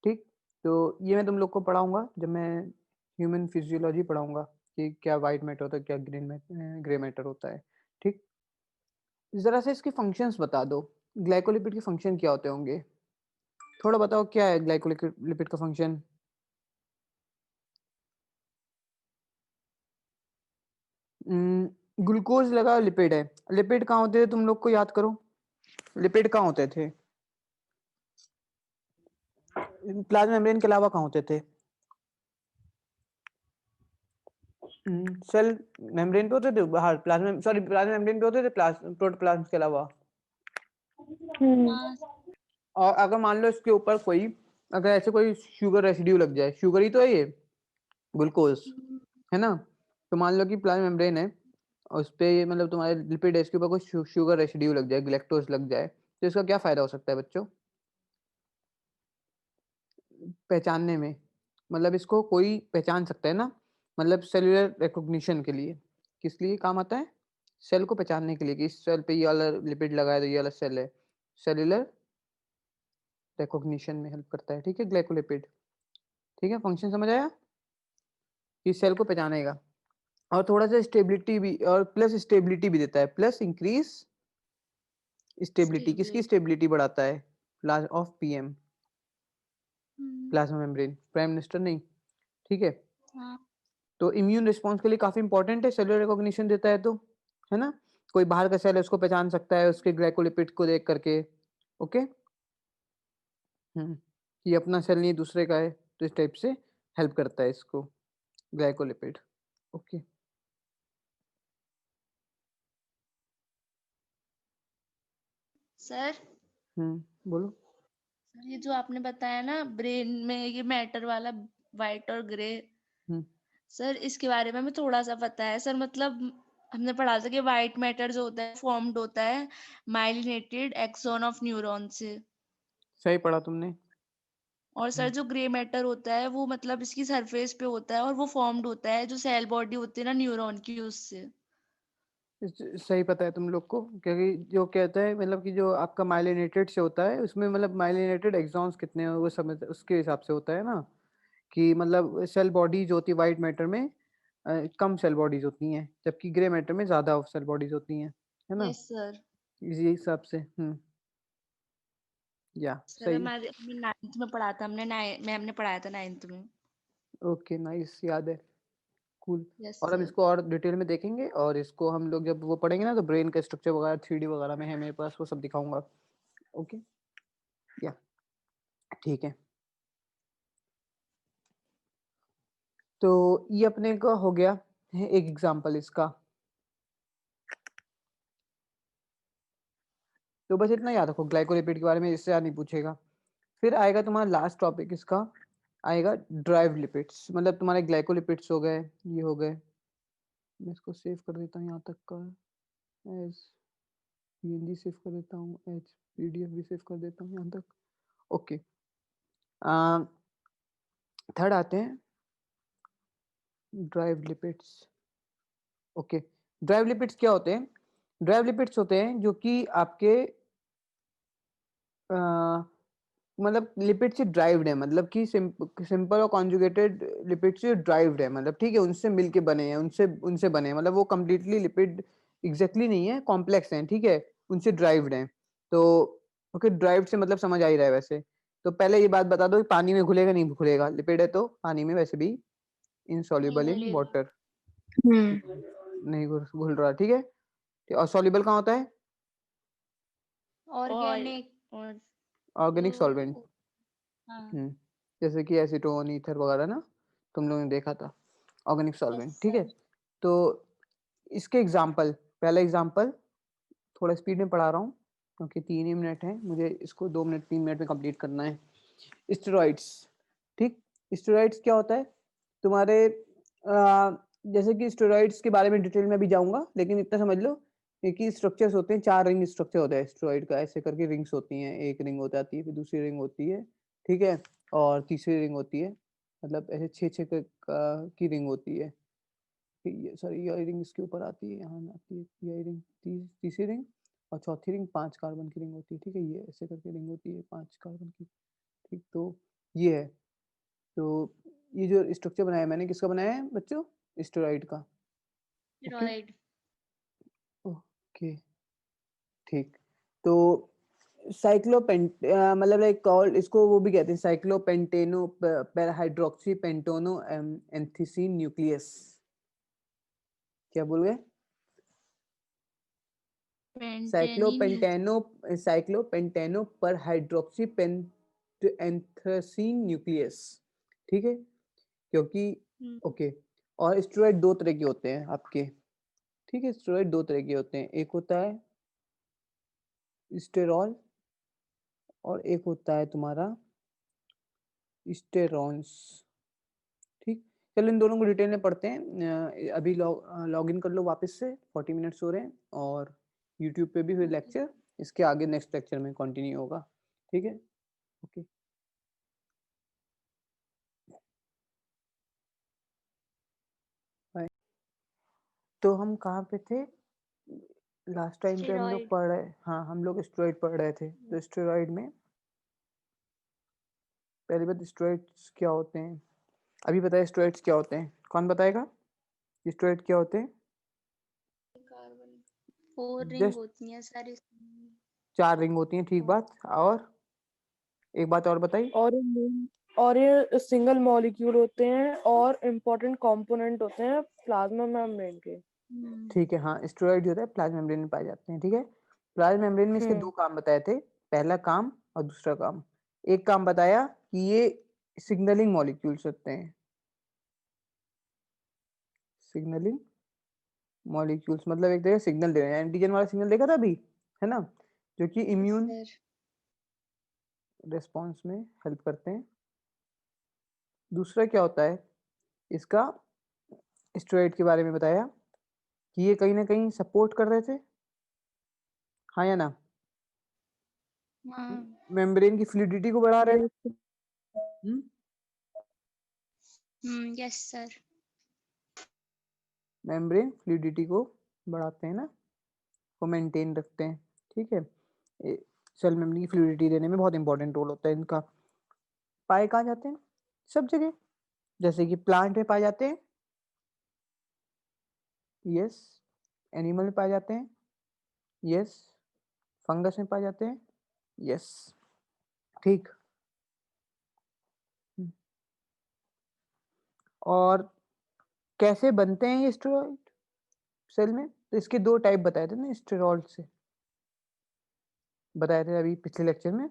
[SPEAKER 1] ठीक। तो ये मैं तुम लोग को पढ़ाऊंगा जब मैं ह्यूमन फिजियोलॉजी पढ़ाऊंगा, कि क्या व्हाइट मैटर होता है, क्या ग्रे मैटर होता है, ठीक। जरा से इसके फंक्शंस बता दो, ग्लाइकोलिपिड के फंक्शन क्या होते होंगे? थोड़ा बताओ, क्या है ग्लाइकोलिपिड का फंक्शन? ग्लूकोज लगा, लिपिड है। लिपिड कहाँ होते थे तुम लोग को याद करो, लिपिड कहाँ होते थे? प्लाज्मा मेम्ब्रेन के अलावा कहाँ होते थे? सेल मेम्ब्रेन पे होते थे बाहर, प्लाज्मा मेम्ब्रेन पे होते थे, प्रोटोप्लाज्म के अलावा।
[SPEAKER 2] हाँ
[SPEAKER 1] और अगर मान लो इसके ऊपर कोई, अगर ऐसे कोई शुगर रेसिड्यू लग जाए, शुगर ही तो है ये, ग्लूकोज, है ना। तो मान लो कि प्लाज्मा मेम्ब्रेन है, और उस पे मतलब तुम्हारे लिपिड है, इसके ऊपर कोई शुगर रेसिड्यू लग जाए, ग्लैक्टोज लग जाए, तो इसका क्या फायदा हो सकता है बच्चों पहचानने में? मतलब इसको कोई पहचान सकता है ना, मतलब सेलुलर रिकॉग्निशन के लिए, किस लिए काम आता है? सेल को पहचानने के लिए, कि इस सेल पे ये वाला लिपिड लगा है तो ये वाला सेल है, सेलुलर रिकॉग्निशन में हेल्प करता है, ठीक है, ग्लाइकोलिपिड, ठीक है। फंक्शन समझ आया कि सेल को पहचानेगा। और थोड़ा सा स्टेबिलिटी भी, और प्लस स्टेबिलिटी भी देता है, प्लस इंक्रीज स्टेबिलिटी। किसकी स्टेबिलिटी बढ़ाता है? Of PM, plasma membrane, prime minister नहीं, ठीक है।
[SPEAKER 2] हाँ
[SPEAKER 1] तो इम्यून रिस्पॉन्स के लिए काफी इंपॉर्टेंट है, सेलुलर रिकॉग्निशन देता है तो, है ना। कोई बाहर का सेल है उसको पहचान सकता है उसके ग्लाइकोलिपिड को देख करके, ओके। ये अपना सेल नहीं दूसरे का है, तो इस टाइप से हेल्प करता है इसको ग्लाइकोलिपिड, ओके।
[SPEAKER 2] सर
[SPEAKER 1] बोलो।
[SPEAKER 2] ये जो आपने बताया ना ब्रेन में ये मैटर वाला वाइट और ग्रे,
[SPEAKER 1] हम्म
[SPEAKER 2] सर इसके बारे में हमें थोड़ा सा पता है सर। मतलब हमने पढ़ा था कि वाइट मैटर जो होता है फॉर्म्ड होता है माइलिनेटेड एक्सॉन ऑफ न्यूरॉन से,
[SPEAKER 1] सही पढ़ा तुमने।
[SPEAKER 2] और सर जो ग्रे मैटर होता है वो मतलब इसकी सरफेस पे होता है और वो फॉर्म्ड होता है जो सेल बॉडी होती है ना न्यूरॉन की उससे।
[SPEAKER 1] सही पता है तुम लोग को, क्योंकि जो कहता है मतलब कि जो आपका माइलिनेटेड से होता है उसमें मतलब माइलिनेटेड एक्सॉन्स कितने हैं वो समझ उसके हिसाब से होता है ना, कि मतलब सेल बॉडीज होती है वाइट मैटर में कम सेल बॉडीज होती हैं, जबकि ग्रे मैटर में ज्यादा सेल बॉडीज होती हैं, है ना,
[SPEAKER 2] यस सर।
[SPEAKER 1] इसी हिसाब से। या
[SPEAKER 2] सर
[SPEAKER 1] सही है।
[SPEAKER 2] हमारे हमने 9th में पढ़ा था, मैम ने पढ़ाया था 9th में।
[SPEAKER 1] ओके नाइस, याद है, कूल।
[SPEAKER 2] यस
[SPEAKER 1] और हम
[SPEAKER 2] सर।
[SPEAKER 1] इसको और डिटेल में देखेंगे, और इसको हम लोग जब वो पढ़ेंगे ना तो ब्रेन का स्ट्रक्चर वगैरह 3D वगैरह में है मेरे पास, वो सब दिखाऊंगा। ओके, या ठीक है। तो ये अपने का हो गया है एक एग्जांपल इसका। तो बस इतना याद रखो ग्लाइकोलिपिड के बारे में, इससे याद नहीं पूछेगा। फिर आएगा तुम्हारा लास्ट टॉपिक इसका, आएगा ड्राइव लिपिड्स, मतलब तुम्हारे ग्लाइकोलिपिड्स हो गए, ये हो गए। मैं इसको सेव कर देता हूँ यहाँ तक का, एज पीएनजी सेव कर देता हूँ, एज पीडीएफ भी सेव कर देता हूँ यहाँ तक। ओके, थर्ड आते हैं drive lipids. Okay, drive lipids क्या होते हैं? ड्राइव लिपिड्स होते हैं जो कि आपके मतलब लिपिड से ड्राइव्ड है, मतलब कि सिंपल और कॉन्जुगेटेड लिपिड से ड्राइव्ड है, मतलब ठीक है, उनसे मिलके बने हैं, उनसे उनसे बने हैं, मतलब वो कंप्लीटली लिपिड एग्जैक्टली नहीं है, कॉम्प्लेक्स हैं, ठीक है, उनसे ड्राइव्ड हैं। तो ओके, ड्राइव्ड से मतलब समझ आ ही रहा है वैसे। तो पहले ये बात बता दो कि पानी में घुलेगा नहीं घुलेगा, लिपिड है तो पानी में वैसे भी
[SPEAKER 2] नहीं
[SPEAKER 1] इनसॉल्युबल इन
[SPEAKER 2] घुलेगा।
[SPEAKER 1] वाटर,
[SPEAKER 3] हम्म
[SPEAKER 1] नहीं घुल रहा, ठीक है। और सॉल्युबल कहाँ होता है?
[SPEAKER 2] ऑर्गेनिक और
[SPEAKER 1] ऑर्गेनिक सॉल्वेंट,
[SPEAKER 2] हाँ।
[SPEAKER 1] जैसे कि एसीटोन ईथर वगैरह ना, तुम लोगों ने देखा था, ऑर्गेनिक सॉल्वेंट,
[SPEAKER 2] यस
[SPEAKER 1] ठीक है।
[SPEAKER 2] सर।
[SPEAKER 1] तो इसके एग्जाम्पल, पहला एग्जाम्पल थोड़ा स्पीड में पढ़ा रहा हूँ क्योंकि 3 ही मिनट है, मुझे इसको 2 मिनट 3 मिनट में कंप्लीट करना है। स्टेरॉइड्स, ठीक, स्टेरॉइड्स क्या होता है तुम्हारे जैसे कि स्टेरॉइड्स के बारे में डिटेल में भी जाऊंगा, लेकिन इतना समझ लो कि स्ट्रक्चर्स होते हैं, 4 रिंग स्ट्रक्चर होता है स्टेरॉइड का, ऐसे करके रिंग्स होती हैं, एक रिंग हो जाती है, फिर दूसरी रिंग होती है, ठीक है, और तीसरी रिंग होती है, मतलब ऐसे 6 की रिंग होती है। ये सॉरी, ये रिंग इसके ऊपर आती है, यहाँ आती है ये रिंग, तीसरी रिंग, और चौथी रिंग 5 कार्बन की रिंग होती है, ठीक है, ये ऐसे करके रिंग होती है 5 कार्बन की, ठीक। तो ये है, तो ये जो स्ट्रक्चर बनाया मैंने, किसका बनाया है बच्चों? स्टेरॉइड का। Okay,
[SPEAKER 2] steroid.
[SPEAKER 1] ओके, ठीक। तो मतलब लाइक कॉल्ड, इसको वो भी कहते हैं साइक्लोपेंटेनो हाइड्रोक्सी पेंटोनो एंथीसिन न्यूक्लियस। क्या बोल गए?
[SPEAKER 2] पेंटेनिन।
[SPEAKER 1] साइक्लोपेंटेनो पर हाइड्रोक्सी एंथ्रासीन न्यूक्लियस, ठीक है, क्योंकि ओके। और स्टेरॉइड 2 तरह के होते हैं आपके, ठीक है, स्टेरॉइड 2 तरह के होते हैं, एक होता है स्टेरॉल और एक होता है तुम्हारा स्टेरॉन्स, ठीक। चलो इन दोनों को डिटेल में पढ़ते हैं। अभी लॉग इन कर लो वापस से, 40 मिनट्स हो रहे हैं, और यूट्यूब पे भी फिर लेक्चर, इसके आगे नेक्स्ट लेक्चर में कंटिन्यू होगा, ठीक है, ओके। बाय। तो हम कहाँ पे थे लास्ट टाइम पे? हम लोग
[SPEAKER 2] स्टेरॉइड।
[SPEAKER 1] पढ़ रहे, हाँ हम लोग स्टेरॉइड पढ़ रहे थे। तो स्टेरॉइड में पहली बात, स्टेरॉइड्स क्या होते हैं अभी बताए, स्टेरॉइड्स क्या होते हैं, कौन बताएगा स्टेरॉइड क्या होते हैं?
[SPEAKER 2] कार्बन 4 रिंग
[SPEAKER 1] जस्ट
[SPEAKER 2] होती हैं सारी।
[SPEAKER 1] 4 रिंग होती हैं, ठीक बात। और एक बात और बताई,
[SPEAKER 3] और ये सिंगल मॉलिक्यूल होते हैं और इम्पोर्टेंट कंपोनेंट होते हैं प्लाज्मा मेम्ब्रेन के।
[SPEAKER 1] ठीक है, हाँ स्टेरॉइड जो होता है प्लाज्मा मेम्ब्रेन में पाए जाते हैं, ठीक है। प्लाज्मा मेम्ब्रेन में इसके 2 काम बताए थे, पहला काम और दूसरा काम। एक काम बताया कि ये सिग्नलिंग मॉलिक्यूल्स होते हैं, सिग्नलिंग मॉलिक्यूल्स मतलब एक तरह सिग्नल दे रहे हैं, एंटीजन वाला सिग्नल देखा था अभी, है ना, जो कि इम्यून
[SPEAKER 2] सर।
[SPEAKER 1] रिस्पॉन्स में हेल्प करते हैं। दूसरा क्या होता है इसका, स्टेरॉइड के बारे में बताया कि ये कहीं ना कहीं सपोर्ट कर रहे थे, हाँ या ना,
[SPEAKER 2] हाँ।
[SPEAKER 1] मेम्ब्रेन की फ्लूइडिटी को बढ़ा रहे थे।
[SPEAKER 2] Yes sir.
[SPEAKER 1] मेम्ब्रेन फ्लूइडिटी को बढ़ाते हैं ना, वो मेंटेन रखते हैं, ठीक है। सेल मेम्ब्रेन की फ्लूइडिटी देने में बहुत इंपॉर्टेंट रोल होता है इनका। पाए कहाँ जाते हैं? सब जगह, जैसे कि प्लांट में पाए जाते हैं, यस। एनिमल में पाए जाते हैं, यस। फंगस में पाए जाते हैं, यस। ठीक। और कैसे बनते हैं ये स्टेरॉइड सेल में? तो इसके दो टाइप बताए थे ना स्टेरॉइड से, बताए थे अभी पिछले लेक्चर में,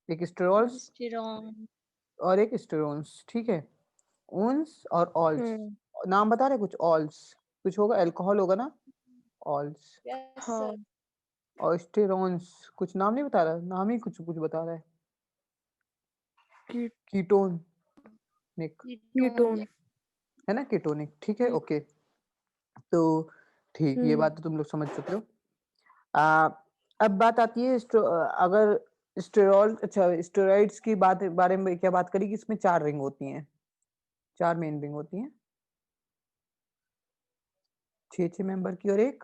[SPEAKER 1] एक स्टेरॉल्स
[SPEAKER 2] स्टेरॉन।
[SPEAKER 1] और एक स्टेरोन्स, ठीक है। उन्स और ऑल्स,
[SPEAKER 3] हम्म।
[SPEAKER 1] नाम बता रहे कुछ? ऑल्स कुछ होगा, अल्कोहल होगा ना, ऑल्स।
[SPEAKER 2] यस
[SPEAKER 3] हाँ।
[SPEAKER 2] सर।
[SPEAKER 1] और स्टेरोन्स कुछ नाम नहीं बता रहा, नाम ही कुछ कुछ बता रहा है।
[SPEAKER 3] की-
[SPEAKER 1] कीटोन निक
[SPEAKER 3] कीटोन।
[SPEAKER 1] है ना, कीटोनिक, ठीक है,
[SPEAKER 3] हम्म।
[SPEAKER 1] ओके। तो ठीक, ये बात तो तुम लोग समझ चुके हो। अब बात आती है अगर स्टेरॉइड, अच्छा स्टेरॉइड्स की बात बारे में क्या बात करी कि इसमें 4 रिंग होती हैं, 4 मेन रिंग होती हैं, 6 मेंबर की और एक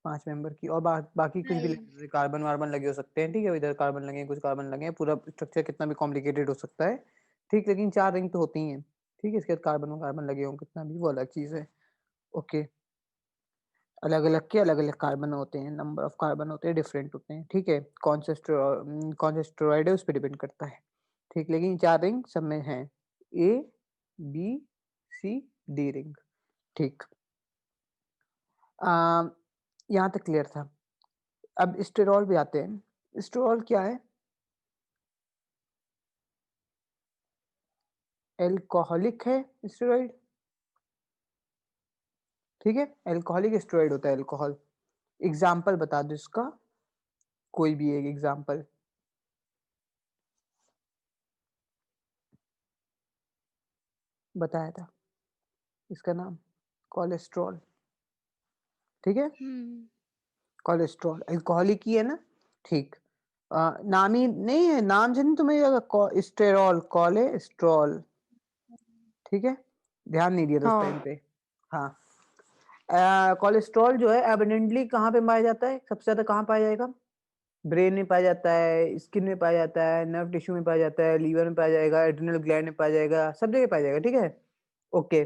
[SPEAKER 1] 5 मेंबर की, और बाकी कुछ भी
[SPEAKER 2] Five.
[SPEAKER 1] कार्बन वार्बन लगे हो सकते हैं, ठीक है। इधर कार्बन लगे हैं, कुछ कार्बन लगे हैं, पूरा स्ट्रक्चर कितना भी कॉम्प्लिकेटेड हो सकता है, ठीक, लेकिन 4 रिंग तो होती ही हैं, ठीक है। इसके बाद कार्बन कार्बन लगे हों कितना भी, वो अलग चीज है, ओके। अलग अलग के अलग अलग कार्बन होते हैं, नंबर ऑफ कार्बन होते हैं डिफरेंट होते हैं, ठीक है। कौन सा स्टेरॉइड है उस पर डिपेंड करता है, ठीक। लेकिन 4 रिंग सब में है, A B C D ring, ठीक। यहाँ तक क्लियर था। अब स्टेरॉल पे आते हैं। स्टेरॉल क्या है? एल्कोहलिक है स्टेरॉइड, ठीक है। एल्कोहलिक स्टेरॉइड होता है, एल्कोहल। एग्जाम्पल बता दो इसका, कोई भी एक एग्जाम्पल। बताया था इसका नाम, कोलेस्ट्रॉल, ठीक है। कोलेस्ट्रॉल एल्कोहलिक ही है ना, ठीक। नाम ही नहीं है, नाम से नहीं तुम्हें, स्टेरॉल, कोलेस्ट्रॉल, ठीक है। ध्यान नहीं दिया था उस टाइम
[SPEAKER 3] हाँ।
[SPEAKER 1] पे, हाँ। कोलेस्ट्रॉल जो है एबंडेंटली कहाँ पे पाया जाता है? सबसे ज्यादा कहाँ पाया जाएगा? ब्रेन में पाया जाता है, स्किन में पाया जाता है, नर्व टिश्यू में पाया जाता है, लीवर में पाया जाएगा, एड्रिनल ग्लैंड में पाया जाएगा, सब जगह पाया जाएगा, ठीक है, ओके।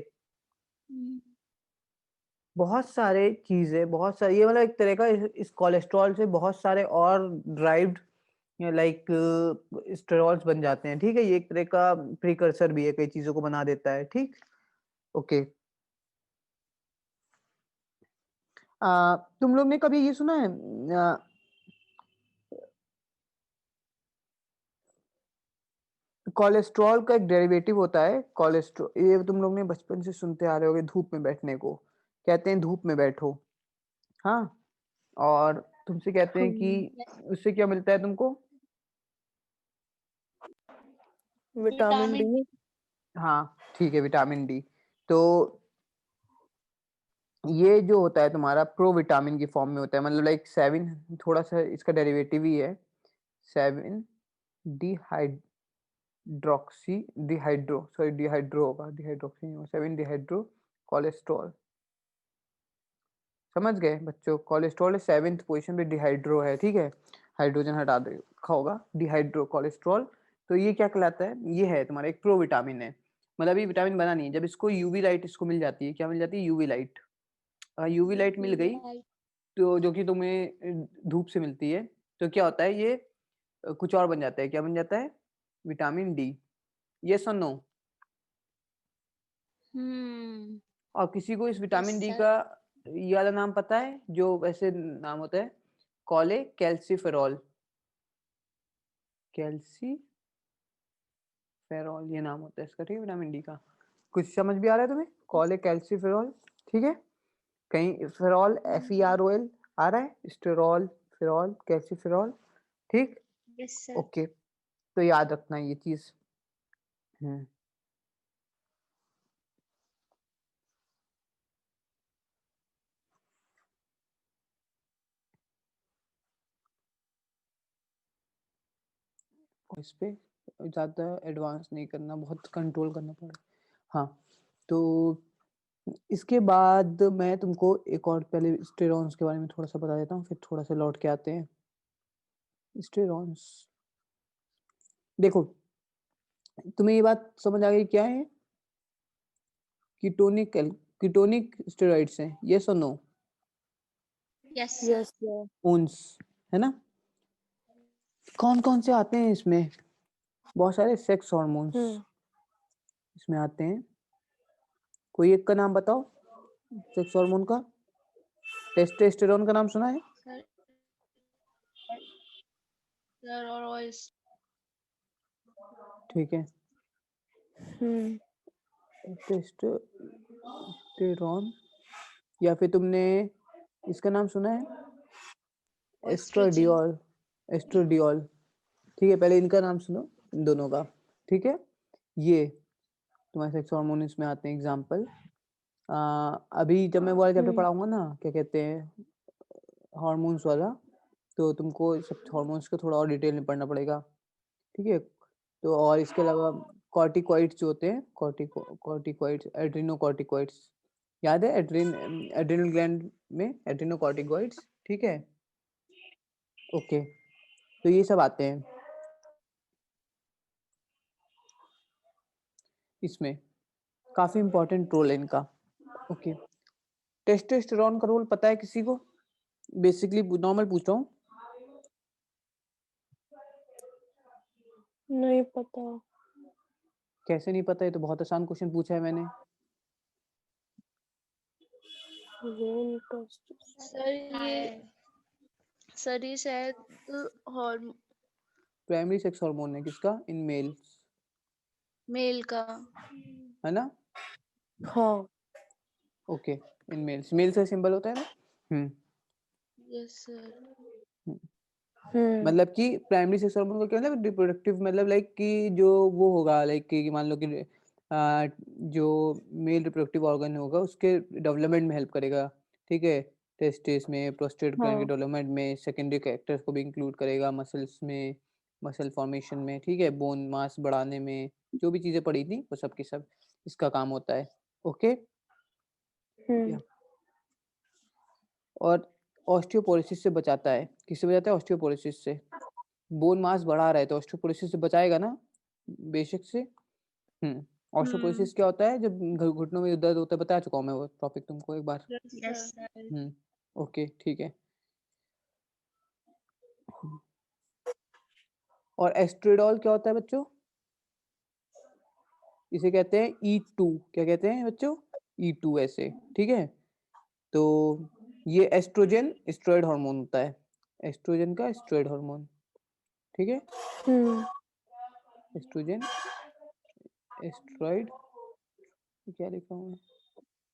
[SPEAKER 1] बहुत सारे चीजें, बहुत सारे, ये मतलब एक तरह का इस कोलेस्ट्रॉल से बहुत सारे और ड्राइव्ड लाइक स्टेरॉल्स बन जाते हैं, ठीक है। ये एक तरह का प्रीकर्सर भी है, कई चीजों को बना देता है, ठीक, ओके। तुम लोग ने कभी ये सुना है कोलेस्ट्रॉल का एक डेरिवेटिव होता है कोलेस्ट्रॉल, ये तुम लोग ने बचपन से सुनते आ रहे होगे, धूप में बैठने को कहते हैं, धूप में बैठो, हाँ। और तुमसे कहते हैं कि उससे क्या मिलता है तुमको?
[SPEAKER 3] Vitamin D.
[SPEAKER 1] हाँ, ठीक है, विटामिन डी। तो ये जो होता है तुम्हारा प्रो विटामिन की फॉर्म में होता है, मतलब लाइक 7, थोड़ा सा इसका डेरिवेटिव ही है, 7 डिहाइड्रोक्सी, डिहाइड्रो, सॉरी डिहाइड्रो होगा, डिहाइड्रोक्सी नहीं होगा, 7 डिहाइड्रो कोलेस्ट्रॉल। समझ गए बच्चों? कोलेस्ट्रॉल 7th पोजीशन पे डिहाइड्रो है, ठीक है। हाइड्रोजन हटा दे रखा होगा, डिहाइड्रो कोलेस्ट्रॉल। तो ये क्या कहलाता है? ये है तुम्हारा एक प्रो विटामिन है, मतलब ये विटामिन बना नहीं है, जब इसको यूवी लाइट इसको मिल जाती है, क्या मिल जाती है? UV light. यूवी लाइट मिल गई तो जो कि तुम्हें धूप से मिलती है, तो क्या होता है ये कुछ और बन जाता है, क्या बन जाता है? Vitamin D. यस और नो? और किसी को इस विटामिन डी का ये वाला नाम पता है जो वैसे नाम होता है? कॉले कैल्सीफेरॉल, कैल्सीफेरॉल ये नाम होता है इसका, ठीक है, विटामिन डी का। कुछ समझ भी आ रहा है तुम्हें? कॉले कैल्सीफेरॉल, ठीक है। कहीं फेरॉल, FEROL आ रहा है, स्टेरॉल, फेरॉल, कैल्सीफेरॉल, ठीक, ओके। तो याद रखना ये चीज। इस पे ज़्यादा एडवांस नहीं करना, बहुत कंट्रोल करना पड़ेगा, हाँ। तो इसके बाद मैं तुमको एक और पहले स्टेरॉन्स के बारे में थोड़ा सा बता देता हूँ, फिर थोड़ा सा लौट के आते हैं। स्टेरॉन्स, देखो तुम्हें ये बात समझ आ गई क्या है? कीटोनिक कीटोनिक स्टेरॉइड्स हैं, यस और no?
[SPEAKER 2] Yes sir.
[SPEAKER 3] Yes sir.
[SPEAKER 1] Ones, है ना? कौन कौन से आते हैं इसमें? बहुत सारे सेक्स हार्मोन्स इसमें आते हैं। कोई एक का नाम बताओ सेक्स हार्मोन का। टेस्टोस्टेरोन का नाम सुना है?
[SPEAKER 2] सर सर और इस
[SPEAKER 1] ठीक है,
[SPEAKER 3] हम्म
[SPEAKER 1] टेस्टोस्टेरोन, या फिर तुमने इसका नाम सुना है?
[SPEAKER 2] एस्ट्रोजन।
[SPEAKER 1] एस्ट्राडियोल, एस्ट्रोडियोल। ठीक है, पहले इनका नाम सुनो, इन दोनों का। ठीक है, ये तुम्हारे सेक्स हार्मोन इसमें आते हैं एग्जाम्पल। अभी जब मैं वो वाला चैप्टर पढ़ाऊंगा ना, क्या कहते हैं, हार्मोन्स वाला, तो तुमको सब हार्मोन्स को थोड़ा और डिटेल में पढ़ना पड़ेगा। ठीक है, तो और इसके अलावा कॉर्टिकॉइड्स जो होते हैं, कॉर्टिकॉइड्स, एड्रीनोकॉर्टिकॉइड्स, याद है? एड्रिनल ग्लैंड में एड्रीनोकॉर्टिकॉइड्स। ठीक है, ओके, तो ये सब आते हैं इसमें, काफी इंपॉर्टेंट रोल है इनका। ओके, टेस्टोस्टेरोन का रोल पता है किसी को? बेसिकली नॉर्मल पूछ रहा हूँ।
[SPEAKER 3] नहीं पता।
[SPEAKER 1] कैसे नहीं पता? ये तो बहुत आसान क्वेश्चन पूछा है मैंने।
[SPEAKER 3] Role test.
[SPEAKER 2] सर ये शायद हार्मोन
[SPEAKER 1] प्राइमरी सेक्स हार्मोन है किसका? इन मेल्स,
[SPEAKER 2] मेल का।
[SPEAKER 1] है ना?
[SPEAKER 3] हाँ।
[SPEAKER 1] ओके, इन मेल्स, मेल से सिंबल होता है ना।
[SPEAKER 2] Yes sir.
[SPEAKER 1] मतलब कि प्राइमरी सेक्स हार्मोन का क्या मतलब? रिप्रोडक्टिव, मतलब लाइक कि जो वो होगा, लाइक कि मान लो कि जो मेल रिप्रोडक्टिव ऑर्गन होगा उसके डेवलपमेंट में हेल्प करेगा। ठीक है, टेस्टिस में, प्रोस्टेट ग्लैंड के
[SPEAKER 3] हाँ।
[SPEAKER 1] डेवलपमेंट में, सेकेंडरी कैरेक्टर्स को भी इंक्लूड करेगा, मसल्स में, मसल फॉर्मेशन में, ठीक है, बोन मास बढ़ाने में, जो भी चीजें पड़ी थी वो सब की सब इसका काम होता है। ओके, और ऑस्टियोपोरोसिस से बचाता है। किससे बचाता है? ऑस्टियोपोरोसिस से। बोन मास बढ़ा रहा है तो ऑस्टियोपोरोसिस से बचाएगा ना, बेशक से। ऑस्टियोपोरोसिस क्या होता है? जब घुटनों में दर्द होता है, बता चुका हूँ मैं वो टॉपिक तुमको एक बार।
[SPEAKER 2] Yes sir.
[SPEAKER 1] ओके, ठीक है। और एस्ट्रेडॉल क्या होता है बच्चों? इसे कहते हैं E2। क्या कहते हैं बच्चों? E2 ऐसे, ठीक है। तो ये एस्ट्रोजन स्टेरॉयड हार्मोन होता है, एस्ट्रोजन का स्टेरॉयड हार्मोन। ठीक है, एस्ट्रोजन स्टेरॉयड, क्या लिखा हूँ,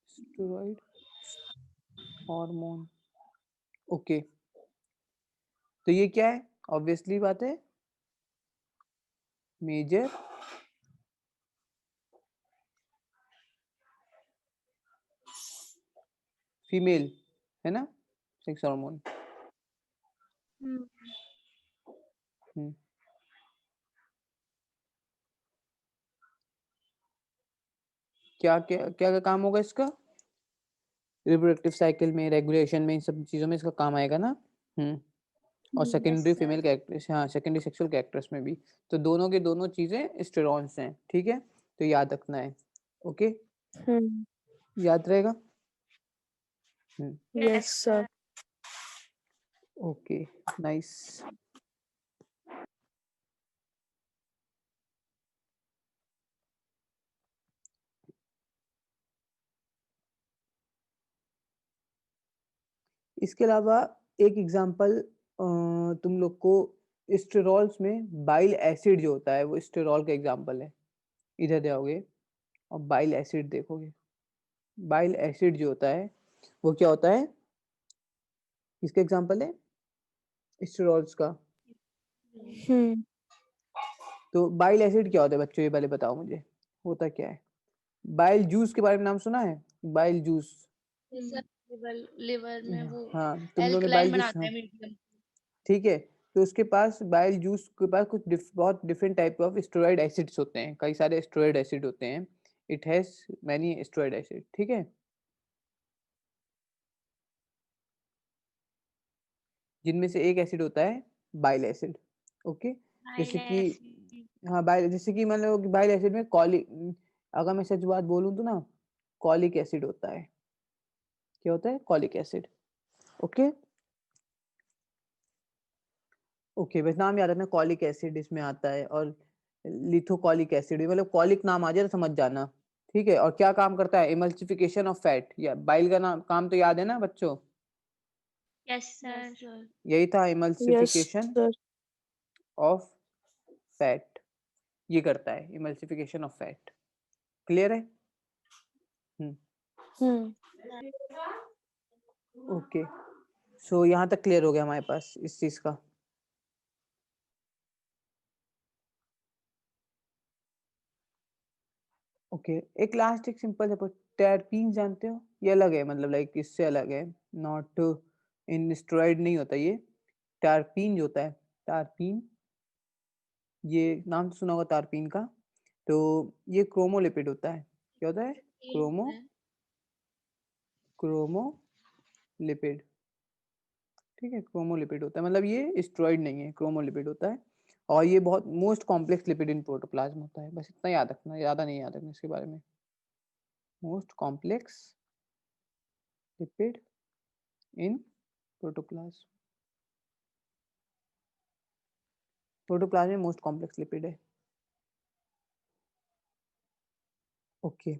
[SPEAKER 1] स्टेरॉयड हार्मोन। ओके, तो ये क्या है? ऑब्वियसली बात है, मेजर फीमेल, है ना, सेक्स हार्मोन। क्या क्या क्या क्या काम होगा इसका? रिप्रोडक्टिव साइकिल में, रेगुलेशन में, इन सब चीजों में इसका काम आएगा ना। और सेकेंडरी फीमेल कैरेक्टर्स, हाँ, सेकेंडरी सेक्सुअल कैरेक्टर्स में भी। तो दोनों के दोनों चीजें स्टेरॉन्स हैं, ठीक है, तो याद रखना है। ओके, याद रहेगा।
[SPEAKER 3] Yes sir.
[SPEAKER 1] Okay, nice. इसके अलावा एक एग्जांपल तुम लोग को स्टेरॉल्स में बाइल एसिड जो होता है वो स्टेरॉल का एग्जांपल है। इधर जाओगे और बाइल एसिड देखोगे। बाइल एसिड जो होता है वो क्या होता है? किसका एग्जांपल है? स्टेरॉल्स का। तो बाइल एसिड क्या होता है बच्चों, ये पहले बताओ मुझे, होता क्या है? बाइल जूस के बारे में नाम सुना है? बाइल जूस,
[SPEAKER 2] लिवर में वो
[SPEAKER 1] हाँ, तुम लोगों ने
[SPEAKER 2] एल्कलाइन
[SPEAKER 1] बाइल जूस,
[SPEAKER 2] बनाता
[SPEAKER 1] हाँ,
[SPEAKER 2] है मीडियम।
[SPEAKER 1] ठीक है। तो उसके पास, बाइल जूस के पास कुछ बहुत different type of steroid acids होते हैं, कई सारे स्टेरॉइड एसिड होते हैं। It has many steroid acid, ठीक है। जिनमें से एक एसिड होता है बाइल एसिड। ओके, जैसे कि हाँ बाइल, जैसे कि मान लो कि बाइल एसिड में कॉलिक, अगर मैं सच बात बोलूं तो ना कॉलिक एसिड होता है। क्या होता है? Colic acid. ओके ओके, बस नाम याद रखना, कॉलिक एसिड इसमें आता है और लिथोकॉलिक एसिड, मतलब कॉलिक नाम आ जाए तो समझ जाना। ठीक है, और क्या काम करता है? इमल्सिफिकेशन ऑफ फैट, या बाइल का नाम काम तो याद है ना बच्चों?
[SPEAKER 2] Yes sir.
[SPEAKER 1] यही था,
[SPEAKER 3] yes
[SPEAKER 1] emulsification
[SPEAKER 3] sir.
[SPEAKER 1] Of fat, ये करता है इमल्सिफिकेशन ऑफ फैट। क्लियर है?
[SPEAKER 3] हम्म।
[SPEAKER 1] ओके, सो यहाँ तक क्लियर हो गया हमारे पास इस चीज का। ओके, एक लास्ट एक सिंपल सा, टर्पीन जानते हो? ये अलग है, मतलब लाइक इससे अलग है, नॉट इन स्टेरॉइड नहीं होता ये। टर्पीन जो होता है, टर्पीन, ये नाम तो सुना होगा टर्पीन का। तो ये क्रोमोलिपिड होता है। क्या होता है? क्रोमोलिपिड। ठीक है, क्रोमोलिपिड होता है, मतलब ये स्टेरॉइड नहीं है, क्रोमोलिपिड होता है। और ये बहुत मोस्ट कॉम्प्लेक्स लिपिड इन प्रोटोप्लाज्म होता है। बस इतना याद रखना, ज़्यादा नहीं याद रखना इसके बारे में। मोस्ट कॉम्प्लेक्स लिपिड इन प्रोटोप्लाज्म। प्रोटोप्लाज्म में मोस्ट कॉम्प्लेक्स लिपिड है। ओके